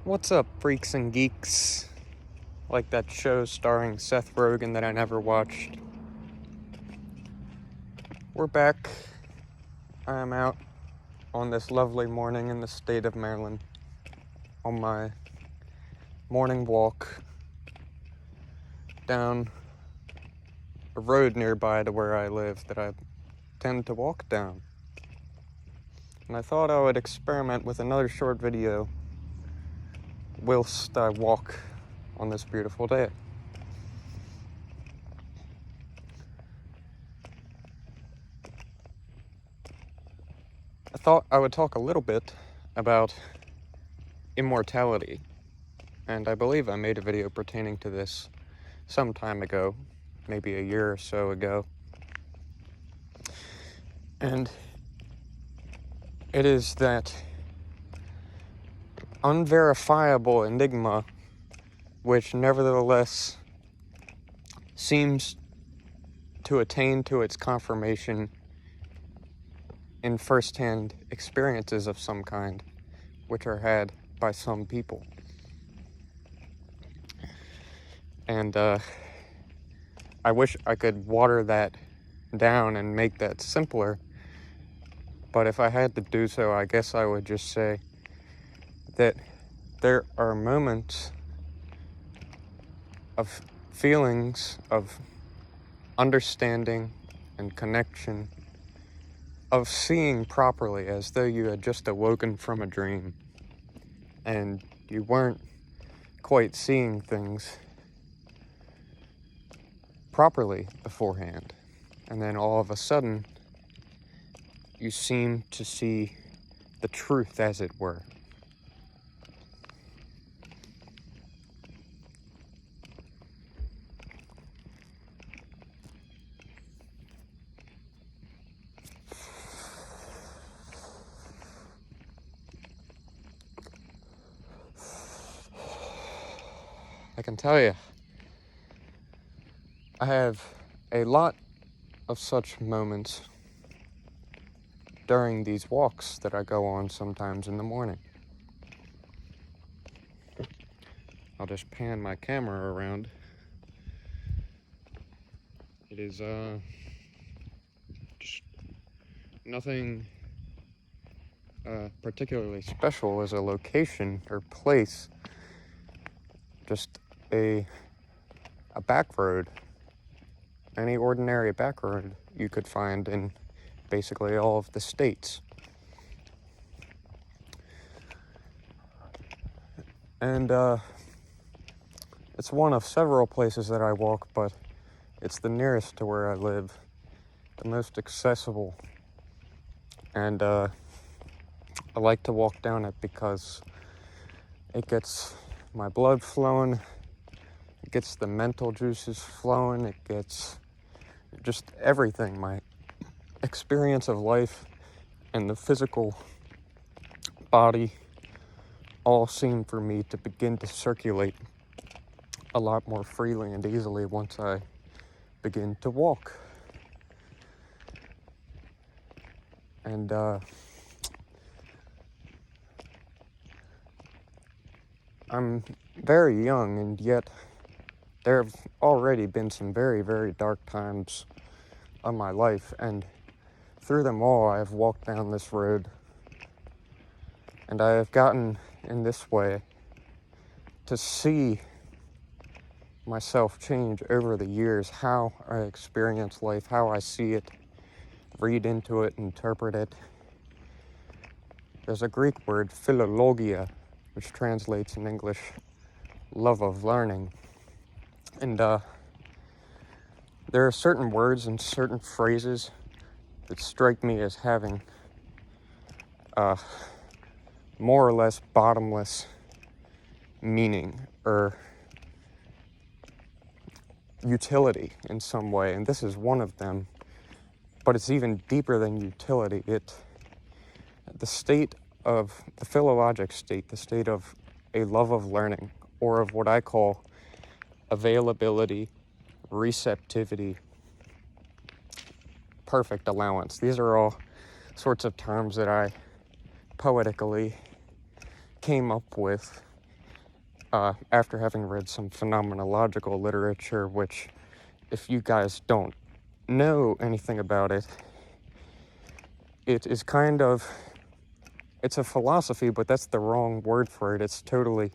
What's up, freaks and geeks? Like that show starring Seth Rogen that I never watched. We're back. I am out on this lovely morning in the state of Maryland on my morning walk down a road nearby to where I live that I tend to walk down. And I thought I would experiment with another short video whilst I walk on this beautiful day. I thought I would talk a little bit about immortality, and I believe I made a video pertaining to this some time ago, maybe a year or so ago. And it is that unverifiable enigma which nevertheless seems to attain to its confirmation in first-hand experiences of some kind, which are had by some people. And I wish I could water that down and make that simpler, but if I had to do so, I guess I would just say that there are moments of feelings of understanding and connection, of seeing properly as though you had just awoken from a dream and you weren't quite seeing things properly beforehand, and then all of a sudden you seem to see the truth, as it were. I can tell you, I have a lot of such moments during these walks that I go on sometimes in the morning. I'll just pan my camera around. It is just nothing particularly special as a location or place, just a back road, any ordinary back road you could find in basically all of the states. And it's one of several places that I walk, but it's the nearest to where I live, the most accessible. And I like to walk down it because it gets my blood flowing, it gets the mental juices flowing, it gets just everything, my experience of life and the physical body all seem for me to begin to circulate a lot more freely and easily once I begin to walk. And I'm very young, and yet there have already been some very, very dark times of my life, and through them all I have walked down this road, and I have gotten in this way to see myself change over the years, how I experience life, how I see it, read into it, interpret it. There's a Greek word, philologia, which translates in English, love of learning. And there are certain words and certain phrases that strike me as having more or less bottomless meaning or utility in some way, and this is one of them, but it's even deeper than utility. The state of the philologic state, the state of a love of learning, or of what I call availability, receptivity, perfect allowance. These are all sorts of terms that I poetically came up with after having read some phenomenological literature, which, if you guys don't know anything about it, it is kind of, it's a philosophy, but that's the wrong word for it. It's totally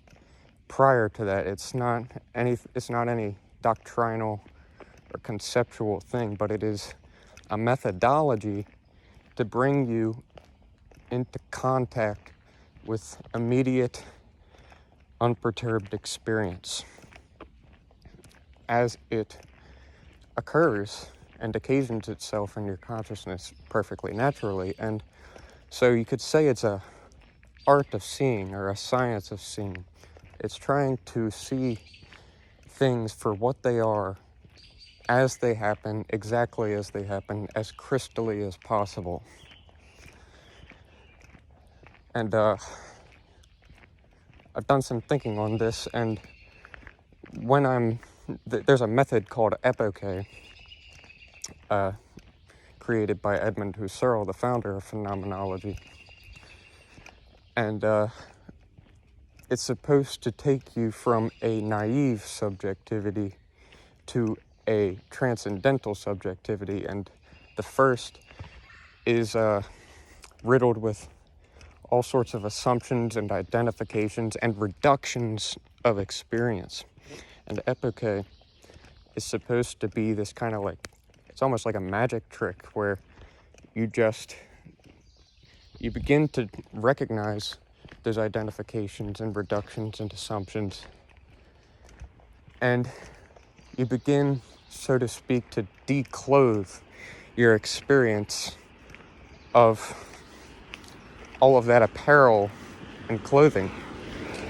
prior to that. It's not any doctrinal or conceptual thing, but it is a methodology to bring you into contact with immediate, unperturbed experience as it occurs and occasions itself in your consciousness perfectly naturally. And so you could say it's a art of seeing or a science of seeing. It's trying to see things for what they are, as they happen, exactly as they happen, as crystally as possible. And I've done some thinking on this, and when there's a method called epoche, created by Edmund Husserl, the founder of phenomenology. And it's supposed to take you from a naive subjectivity to a transcendental subjectivity. And the first is riddled with all sorts of assumptions and identifications and reductions of experience. And epoche is supposed to be this kind of like, it's almost like a magic trick where you begin to recognize those identifications and reductions and assumptions, and you begin, so to speak, to declothe your experience of all of that apparel and clothing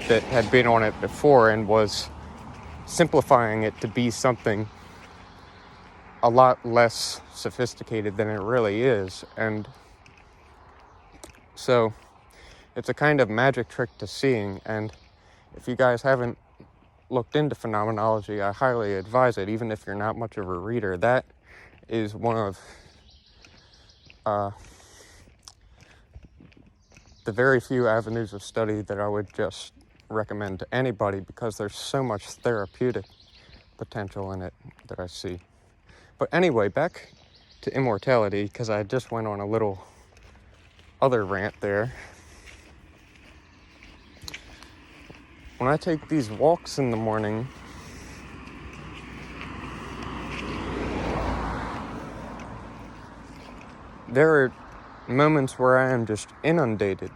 that had been on it before and was simplifying it to be something a lot less sophisticated than it really is. And so it's a kind of magic trick to seeing, and if you guys haven't looked into phenomenology, I highly advise it, even if you're not much of a reader. That is one of the very few avenues of study that I would just recommend to anybody, because there's so much therapeutic potential in it that I see. But anyway, back to immortality, because I just went on a little other rant there. When I take these walks in the morning, there are moments where I am just inundated,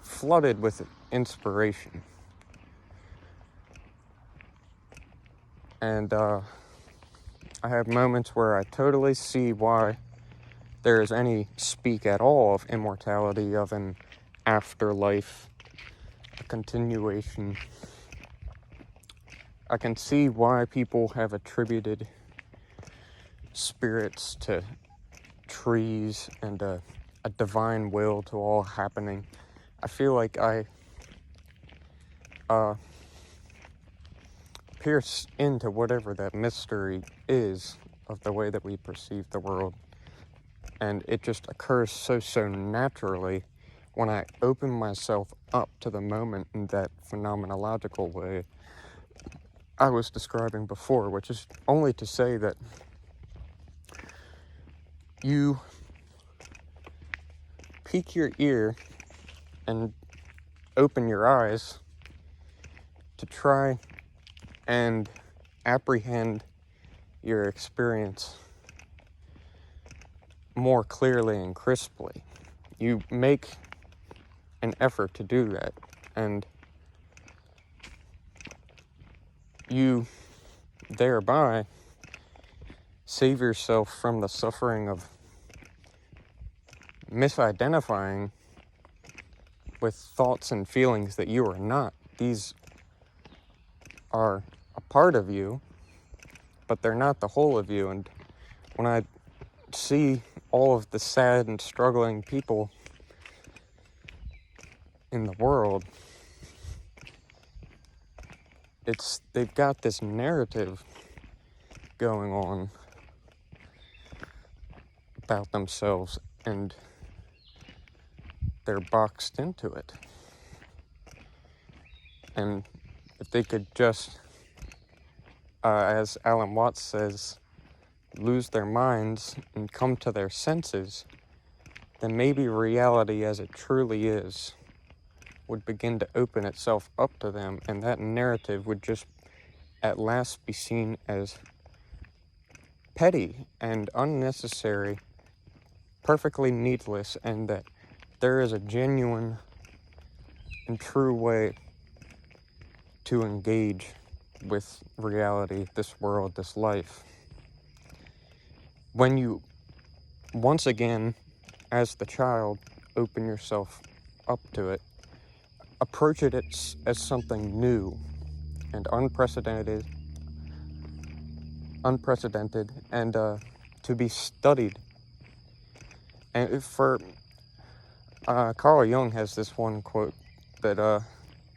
flooded with inspiration. And I have moments where I totally see why there is any speak at all of immortality, of an afterlife, a continuation. I can see why people have attributed spirits to trees and a divine will to all happening. I feel like I pierce into whatever that mystery is of the way that we perceive the world. And it just occurs so naturally when I open myself up to the moment in that phenomenological way I was describing before, which is only to say that you peek your ear and open your eyes to try and apprehend your experience more clearly and crisply. You make an effort to do that, and you thereby save yourself from the suffering of misidentifying with thoughts and feelings that you are not. These are a part of you, but they're not the whole of you. And when I see all of the sad and struggling people in the world, they've got this narrative going on about themselves, and they're boxed into it. And if they could just, as Alan Watts says, lose their minds and come to their senses, then maybe reality as it truly is would begin to open itself up to them, and that narrative would just at last be seen as petty and unnecessary, perfectly needless, and that there is a genuine and true way to engage with reality, this world, this life. When you, once again, as the child, open yourself up to it, approach it as something new and unprecedented, and to be studied. And for Carl Jung has this one quote that the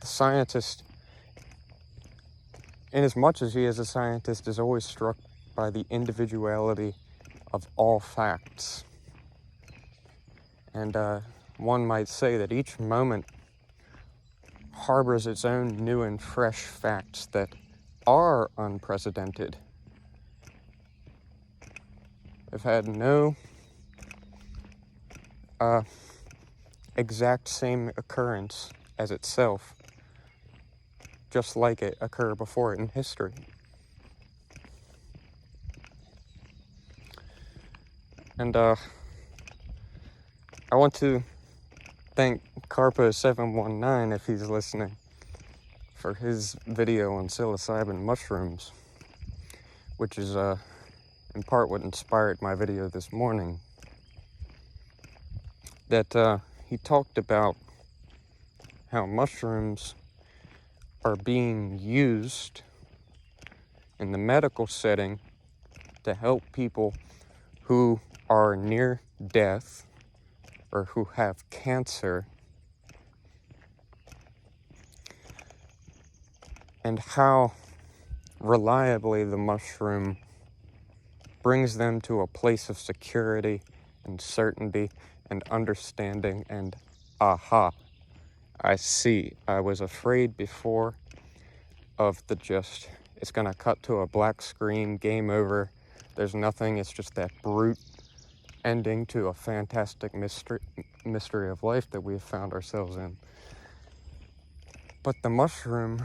scientist, in as much as he is a scientist, is always struck by the individuality of all facts. And one might say that each moment harbors its own new and fresh facts that are unprecedented, have had no exact same occurrence as itself, just like it, occur before it in history. And I want to thank Carpo719, if he's listening, for his video on psilocybin mushrooms, which is in part what inspired my video this morning. That he talked about how mushrooms are being used in the medical setting to help people who are near death or who have cancer, and how reliably the mushroom brings them to a place of security and certainty and understanding and aha, I see. I was afraid before of the just, it's gonna cut to a black screen, game over, there's nothing, it's just that brute ending to a fantastic mystery of life that we've found ourselves in. But the mushroom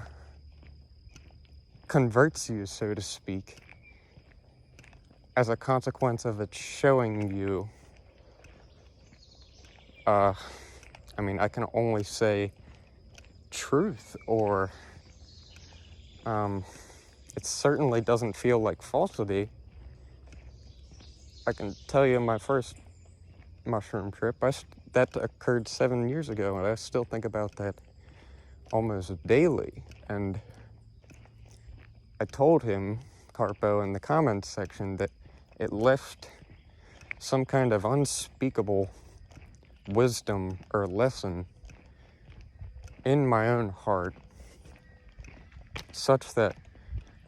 converts you, so to speak, as a consequence of it showing you, I can only say truth, or it certainly doesn't feel like falsity. I can tell you my first mushroom trip, that occurred 7 years ago, and I still think about that almost daily. And I told him, Carpo, in the comments section, that it left some kind of unspeakable wisdom or lesson in my own heart, such that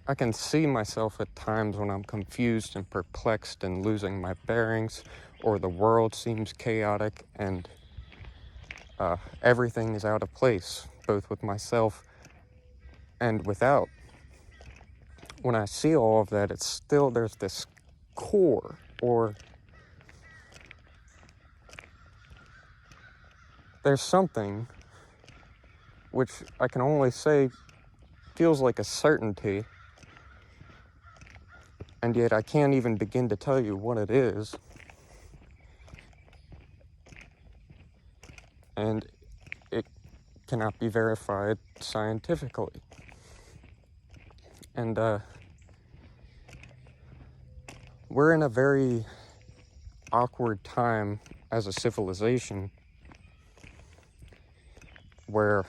I can see myself at times when I'm confused and perplexed and losing my bearings, or the world seems chaotic and everything is out of place, both with myself and without. When I see all of that, it's still, there's this core, or there's something which I can only say feels like a certainty, and yet I can't even begin to tell you what it is. And it cannot be verified scientifically. And we're in a very awkward time as a civilization where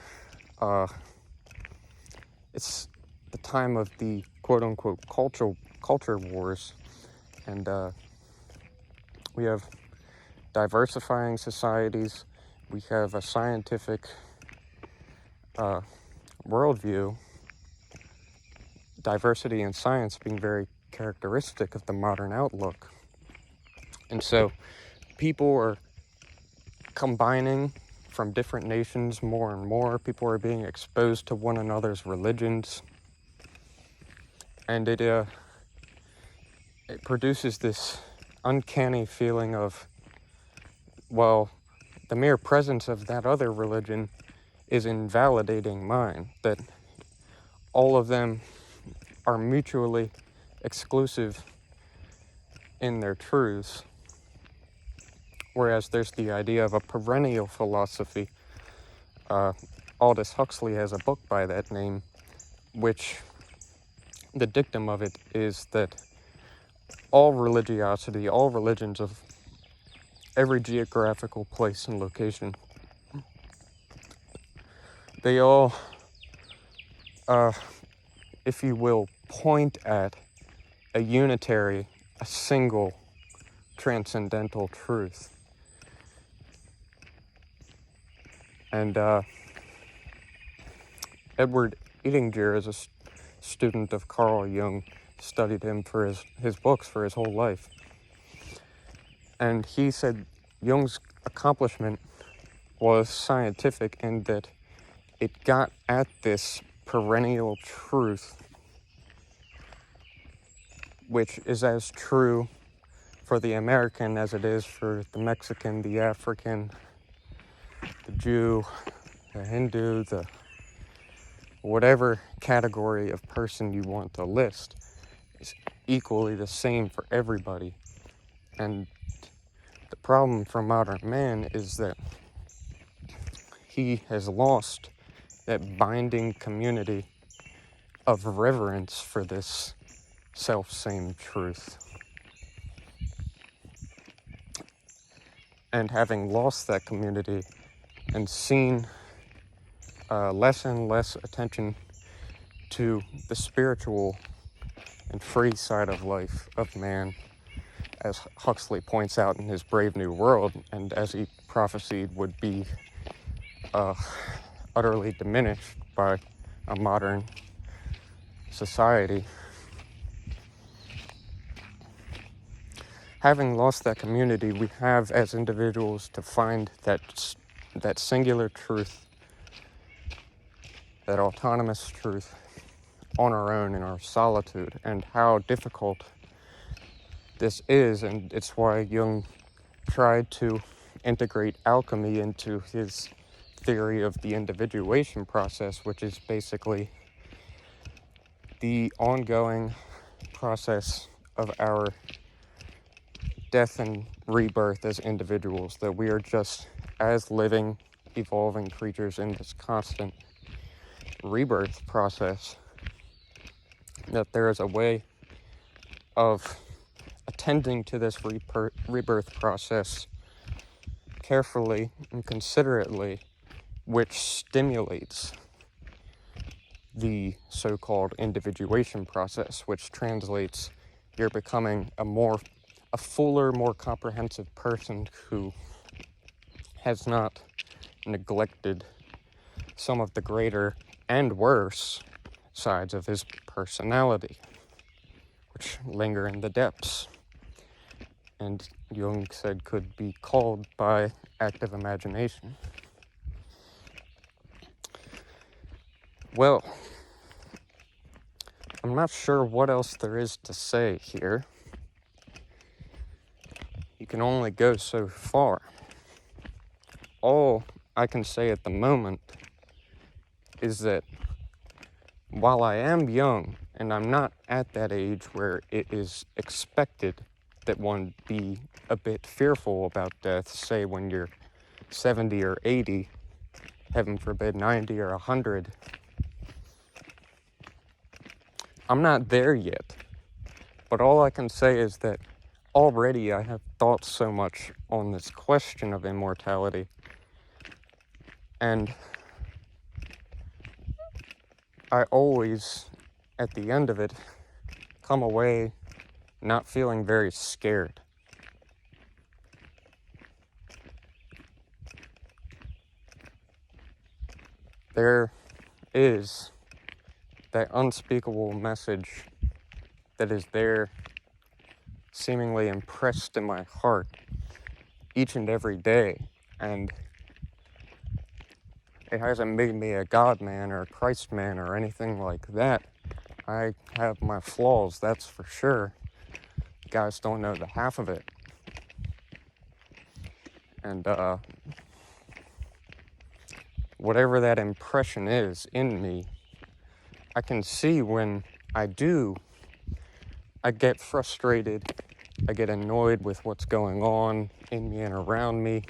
it's the time of the quote-unquote culture wars, and we have diversifying societies, we have a scientific worldview, diversity in science being very characteristic of the modern outlook. And so people are combining from different nations more and more. People are being exposed to one another's religions. And it produces this uncanny feeling of, well, the mere presence of that other religion is invalidating mine, that all of them are mutually exclusive in their truths. Whereas there's the idea of a perennial philosophy. Aldous Huxley has a book by that name, which the dictum of it is that all religiosity, all religions of every geographical place and location, they all, if you will, point at a unitary, a single, transcendental truth. And Edward Edinger is a student of Carl Jung, studied him for his books for his whole life. And he said Jung's accomplishment was scientific in that it got at this perennial truth, which is as true for the American as it is for the Mexican, the African, the Jew, the Hindu, the whatever category of person you want to list, is equally the same for everybody. And the problem for modern man is that he has lost that binding community of reverence for this self-same truth. And having lost that community and seen less and less attention to the spiritual and free side of life of man, as Huxley points out in his Brave New World, and as he prophesied would be utterly diminished by a modern society. Having lost that community, we have as individuals to find that singular truth, that autonomous truth, on our own in our solitude, and how difficult this is. And it's why Jung tried to integrate alchemy into his theory of the individuation process, which is basically the ongoing process of our death and rebirth as individuals, that we are just as living, evolving creatures in this constant rebirth process, that there is a way of attending to this rebirth process carefully and considerately, which stimulates the so-called individuation process, which translates you're becoming a fuller, more comprehensive person who has not neglected some of the greater and worse sides of his personality, which linger in the depths, and Jung said could be called by active imagination. Well, I'm not sure what else there is to say here. You can only go so far. All I can say at the moment is that while I am young, and I'm not at that age where it is expected that one be a bit fearful about death, say when you're 70 or 80, heaven forbid 90 or 100, I'm not there yet. But all I can say is that already I have thought so much on this question of immortality, and I always, at the end of it, come away not feeling very scared. There is that unspeakable message that is there, seemingly impressed in my heart each and every day, and It hasn't made me a God man or a Christ man or anything like that. I have my flaws, that's for sure. You guys don't know the half of it. And whatever that impression is in me, I can see when I get frustrated, I get annoyed with what's going on in me and around me.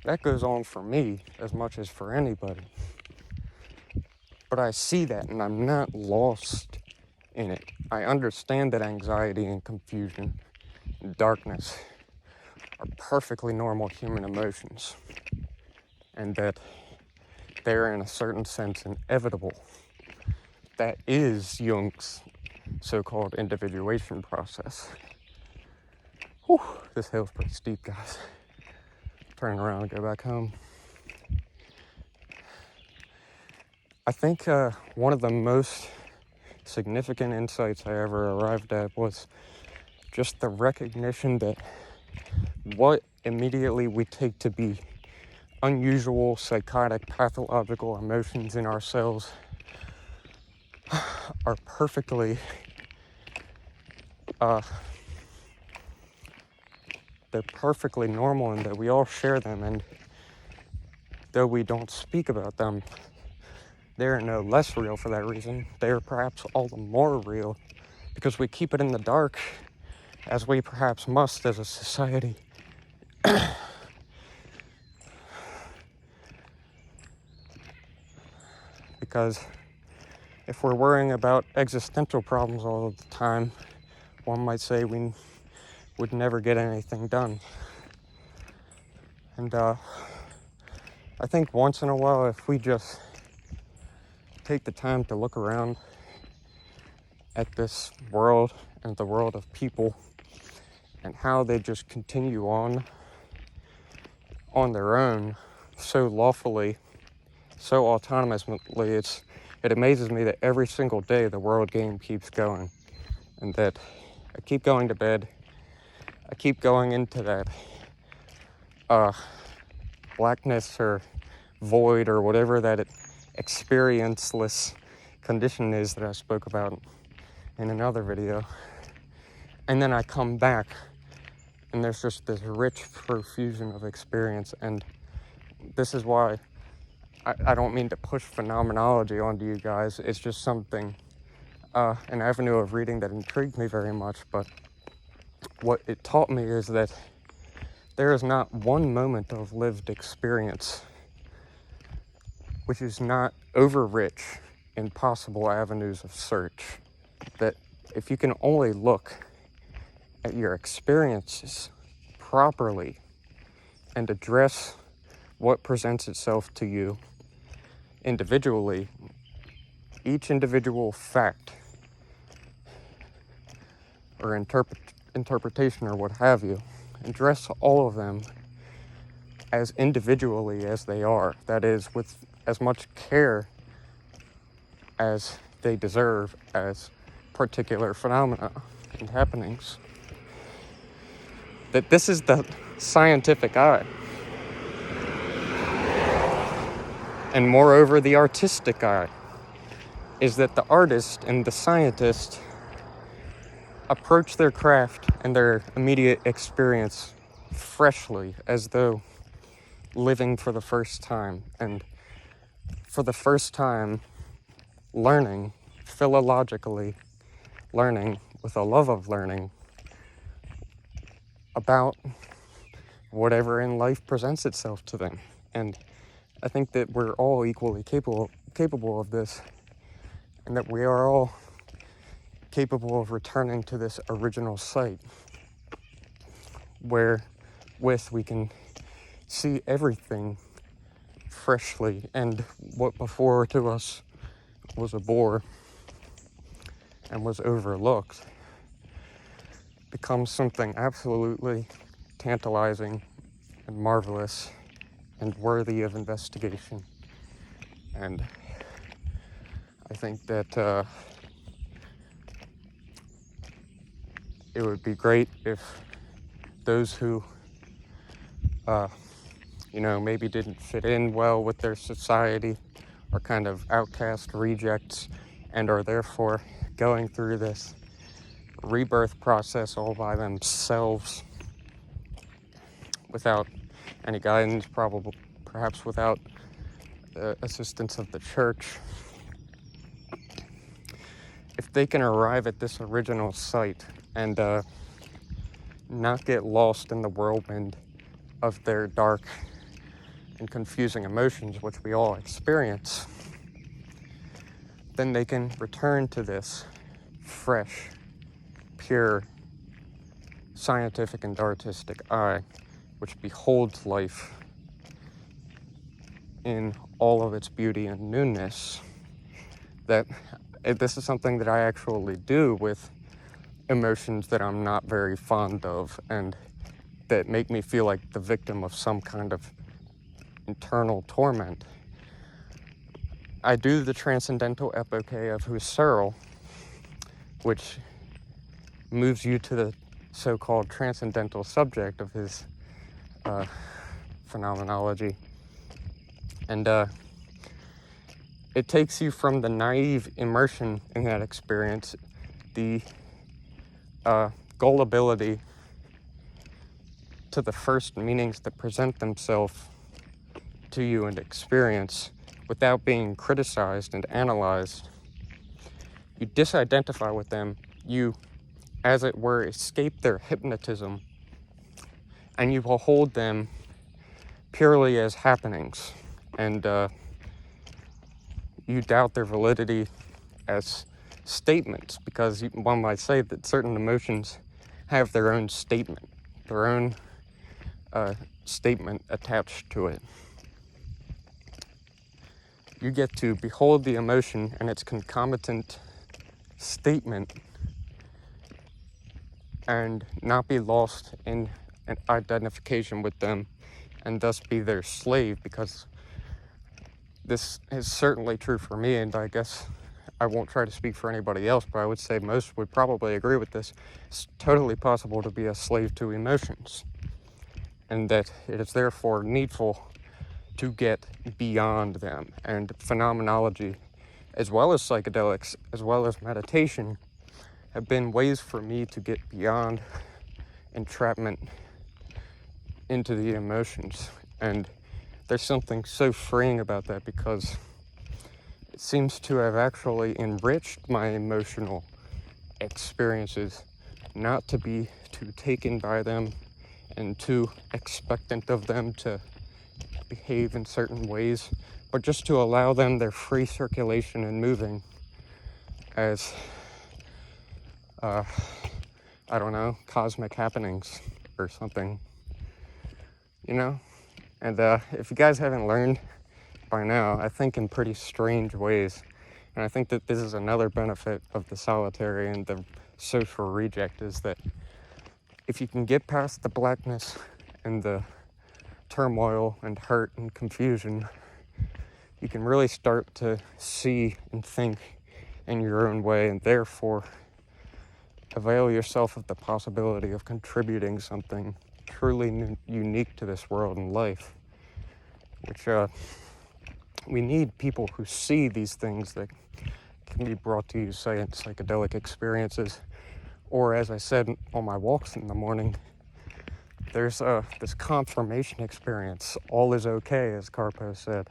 That goes on for me as much as for anybody. But I see that and I'm not lost in it. I understand that anxiety and confusion and darkness are perfectly normal human emotions, and that they're in a certain sense inevitable. That is Jung's so-called individuation process. Whew, this hill's pretty steep, guys. Turn around and go back home. I think one of the most significant insights I ever arrived at was just the recognition that what immediately we take to be unusual, psychotic, pathological emotions in ourselves are perfectly they're perfectly normal, and that we all share them, and though we don't speak about them, they're no less real for that reason. They're perhaps all the more real because we keep it in the dark, as we perhaps must as a society. Because if we're worrying about existential problems all the time, one might say we would never get anything done. And I think once in a while, if we just take the time to look around at this world and the world of people and how they just continue on their own so lawfully, so autonomously, it amazes me that every single day the world game keeps going, and that I keep going to bed, I keep going into that blackness or void or whatever that experienceless condition is that I spoke about in another video, and then I come back and there's just this rich profusion of experience. And this is why I don't mean to push phenomenology onto you guys. It's just something, an avenue of reading that intrigued me very much. But what it taught me is that there is not one moment of lived experience which is not over-rich in possible avenues of search. That if you can only look at your experiences properly and address what presents itself to you individually, each individual fact or interpretation or what have you, address all of them as individually as they are. That is, with as much care as they deserve as particular phenomena and happenings. That this is the scientific eye. And moreover, the artistic eye is that the artist and the scientist approach their craft and their immediate experience freshly, as though living for the first time, and for the first time learning, philologically learning, with a love of learning about whatever in life presents itself to them. And I think that we're all equally capable of this, and that we are all capable of returning to this original site, wherewith we can see everything freshly, and what before to us was a bore and was overlooked becomes something absolutely tantalizing and marvelous and worthy of investigation. And I think that it would be great if those who maybe didn't fit in well with their society, are kind of outcast rejects, and are therefore going through this rebirth process all by themselves without any guidance, perhaps without the assistance of the church. If they can arrive at this original site and not get lost in the whirlwind of their dark and confusing emotions, which we all experience, then they can return to this fresh, pure, scientific and artistic eye, which beholds life in all of its beauty and newness. This is something that I actually do with emotions that I'm not very fond of and that make me feel like the victim of some kind of internal torment. I do the transcendental epoche of Husserl, which moves you to the so-called transcendental subject of his phenomenology. And it takes you from the naive immersion in that experience, the gullibility, to the first meanings that present themselves to you and experience without being criticized and analyzed. You disidentify with them. You, as it were, escape their hypnotism, and you behold them purely as happenings, and you doubt their validity as statements, because one might say that certain emotions have their own statement, their own statement attached to it. You get to behold the emotion and its concomitant statement and not be lost in an identification with them and thus be their slave, because this is certainly true for me, and I guess I won't try to speak for anybody else, but I would say most would probably agree with this. It's totally possible to be a slave to emotions, and that it is therefore needful to get beyond them. And phenomenology, as well as psychedelics, as well as meditation, have been ways for me to get beyond entrapment into the emotions. And there's something so freeing about that, because it seems to have actually enriched my emotional experiences, not to be too taken by them and too expectant of them to behave in certain ways, but just to allow them their free circulation and moving as I don't know, cosmic happenings or something, and if you guys haven't learned by now, I think in pretty strange ways, and I think that this is another benefit of the solitary and the social reject, is that if you can get past the blackness and the turmoil and hurt and confusion, you can really start to see and think in your own way, and therefore avail yourself of the possibility of contributing something truly unique to this world and life, which we need people who see these things that can be brought to you, say, in psychedelic experiences, or, as I said, on my walks in the morning. There's this confirmation experience. All is okay, as Carpo said.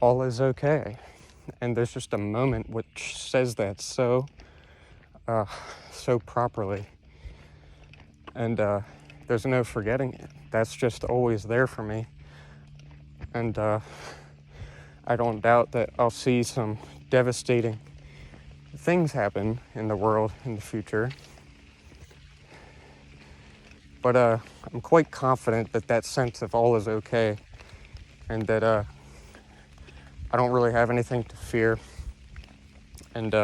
All is okay. And there's just a moment which says that so properly. And there's no forgetting it. That's just always there for me. And I don't doubt that I'll see some devastating things happen in the world in the future. But I'm quite confident that that sense of all is okay, and that I don't really have anything to fear, and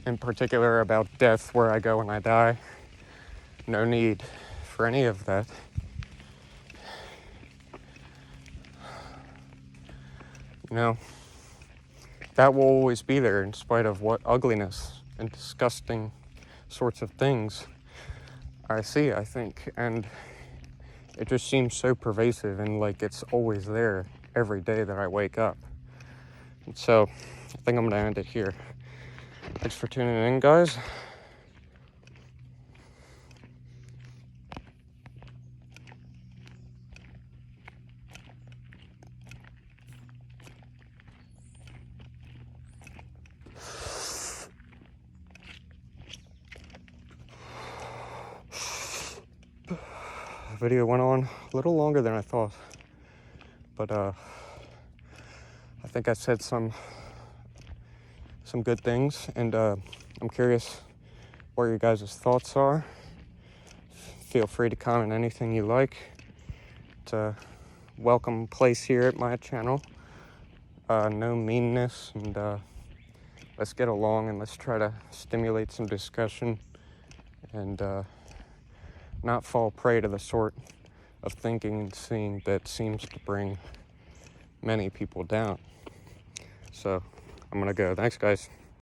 in particular about death, where I go when I die. No need for any of that. That will always be there, in spite of what ugliness and disgusting sorts of things I see, I think, and it just seems so pervasive and like it's always there every day that I wake up. And so I think I'm gonna end it here. Thanks for tuning in, guys. The video went on a little longer than I thought, but I think I said some good things, and I'm curious what your guys' thoughts are. Feel free to comment anything you like. It's a welcome place here at my channel. No meanness, and let's get along and let's try to stimulate some discussion and not fall prey to the sort of thinking and seeing that seems to bring many people down. So I'm gonna go. Thanks, guys.